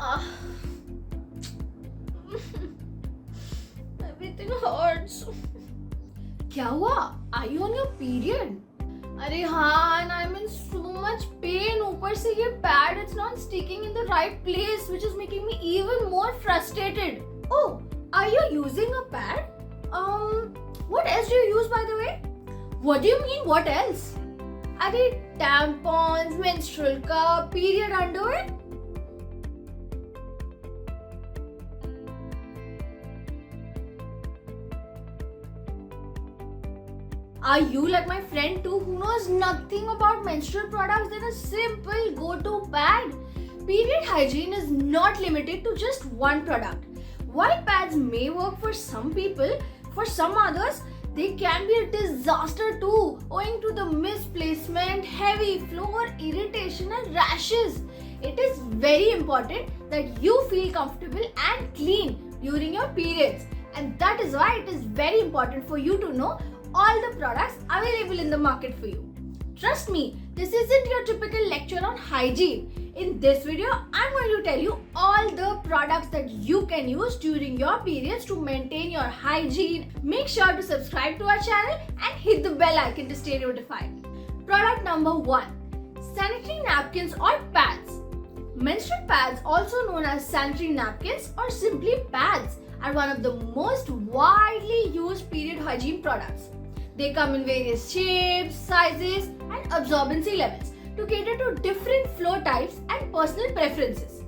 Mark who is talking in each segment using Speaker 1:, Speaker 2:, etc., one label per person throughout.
Speaker 1: Ah. Everything hurts. क्या हुआ? Are you on your period? अरे हाँ, and I'm in so much pain. ऊपर से ये pad, it's not sticking in the right place, which is making me even more frustrated. Oh, are you using a pad? What else do you use, by the way? What do you mean, what else? अरे tampons, menstrual cup, period underwear? Are you like my friend too, who knows nothing about menstrual products than a simple go-to pad? Period hygiene is not limited to just one product. While pads may work for some people, for some others, they can be a disaster too, owing to the misplacement, heavy flow, or irritation and rashes. It is very important that you feel comfortable and clean during your periods, and that is why it is very important for you to know all the products available in the market for you. Trust me, this isn't your typical lecture on hygiene. In this video, I'm going to tell you all the products that you can use during your periods to maintain your hygiene. Make sure to subscribe to our channel and hit the bell icon to stay notified. Product number 1. Sanitary napkins or pads. Menstrual pads, also known as sanitary napkins or simply pads, are one of the most widely used period hygiene products. They come in various shapes, sizes, and absorbency levels to cater to different flow types and personal preferences.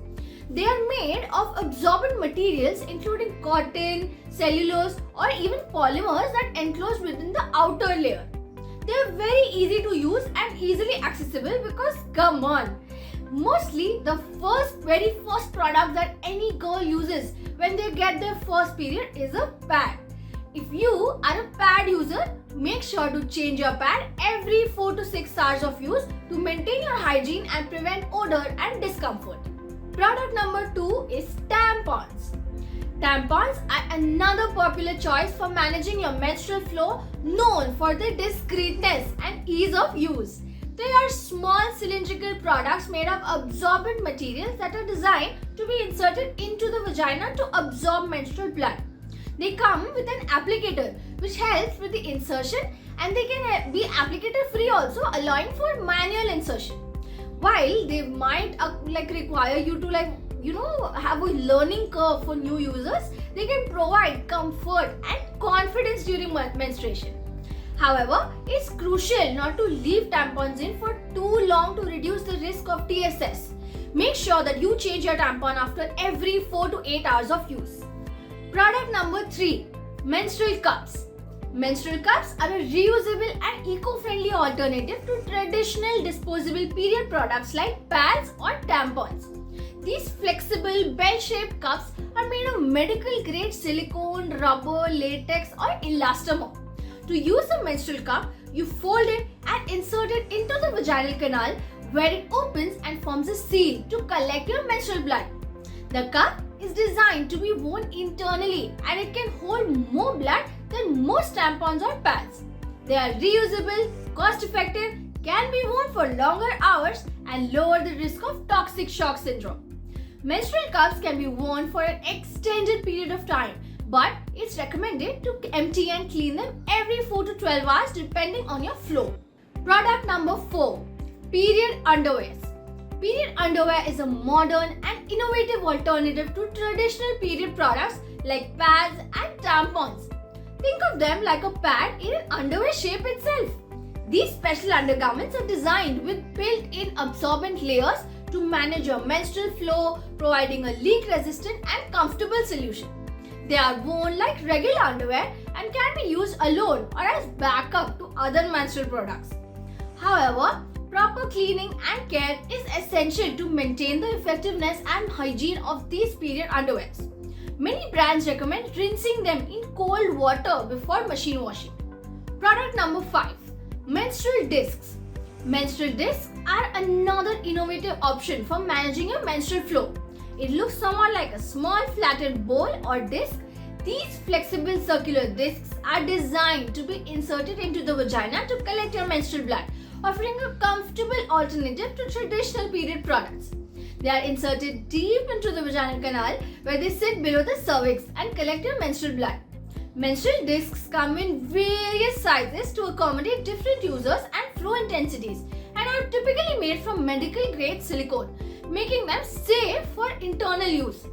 Speaker 1: They are made of absorbent materials including cotton, cellulose, or even polymers that enclose within the outer layer. They are very easy to use and easily accessible because, come on, mostly the very first product that any girl uses when they get their first period is a pad. If you are a pad user, make sure to change your pad every 4 to 6 hours of use to maintain your hygiene and prevent odor and discomfort. Product number 2 is tampons. Tampons are another popular choice for managing your menstrual flow, known for their discreetness and ease of use. They are small cylindrical products made of absorbent materials that are designed to be inserted into the vagina to absorb menstrual blood. They come with an applicator which helps with the insertion, and they can be applicator free also, allowing for manual insertion. While they might require you to have a learning curve for new users, they can provide comfort and confidence during menstruation. However, it's crucial not to leave tampons in for too long to reduce the risk of TSS. Make sure that you change your tampon after every 4 to 8 hours of use. Product number 3. Menstrual cups. Menstrual cups are a reusable and eco-friendly alternative to traditional disposable period products like pads or tampons. These flexible bell-shaped cups are made of medical-grade silicone, rubber, latex, or elastomer. To use a menstrual cup, you fold it and insert it into the vaginal canal where it opens and forms a seal to collect your menstrual blood. The cup is designed to be worn internally and it can hold more blood than most tampons or pads. They are reusable, cost-effective, can be worn for longer hours and lower the risk of toxic shock syndrome. Menstrual cups can be worn for an extended period of time, but it's recommended to empty and clean them every 4 to 12 hours depending on your flow. Product number 4. Period underwear. Period underwear is a modern and innovative alternative to traditional period products like pads and tampons. Think of them like a pad in an underwear shape itself. These special undergarments are designed with built-in absorbent layers to manage your menstrual flow, providing a leak-resistant and comfortable solution. They are worn like regular underwear and can be used alone or as backup to other menstrual products. However, proper cleaning and care is essential to maintain the effectiveness and hygiene of these period underwears. Many brands recommend rinsing them in cold water before machine washing. Product number 5. Menstrual discs. Menstrual discs are another innovative option for managing your menstrual flow. It looks somewhat like a small flattened bowl or disc. These flexible circular discs are designed to be inserted into the vagina to collect your menstrual blood, offering a comfortable alternative to traditional period products. They are inserted deep into the vaginal canal where they sit below the cervix and collect your menstrual blood. Menstrual discs come in various sizes to accommodate different users and flow intensities and are typically made from medical grade silicone, making them safe for internal use.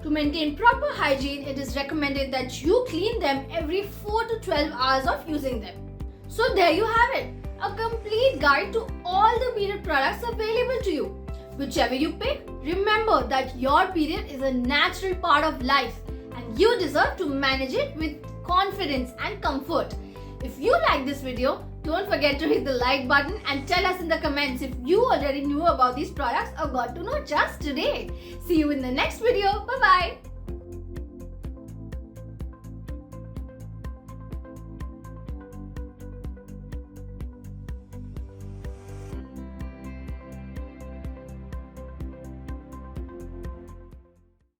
Speaker 1: To maintain proper hygiene, it is recommended that you clean them every 4 to 12 hours of using them. So there you have it, a complete guide to all the period products available to you. Whichever you pick, remember that your period is a natural part of life and you deserve to manage it with confidence and comfort. If you like this video, don't forget to hit the like button and tell us in the comments if you already knew about these products or got to know just today. See you in the next video. Bye bye.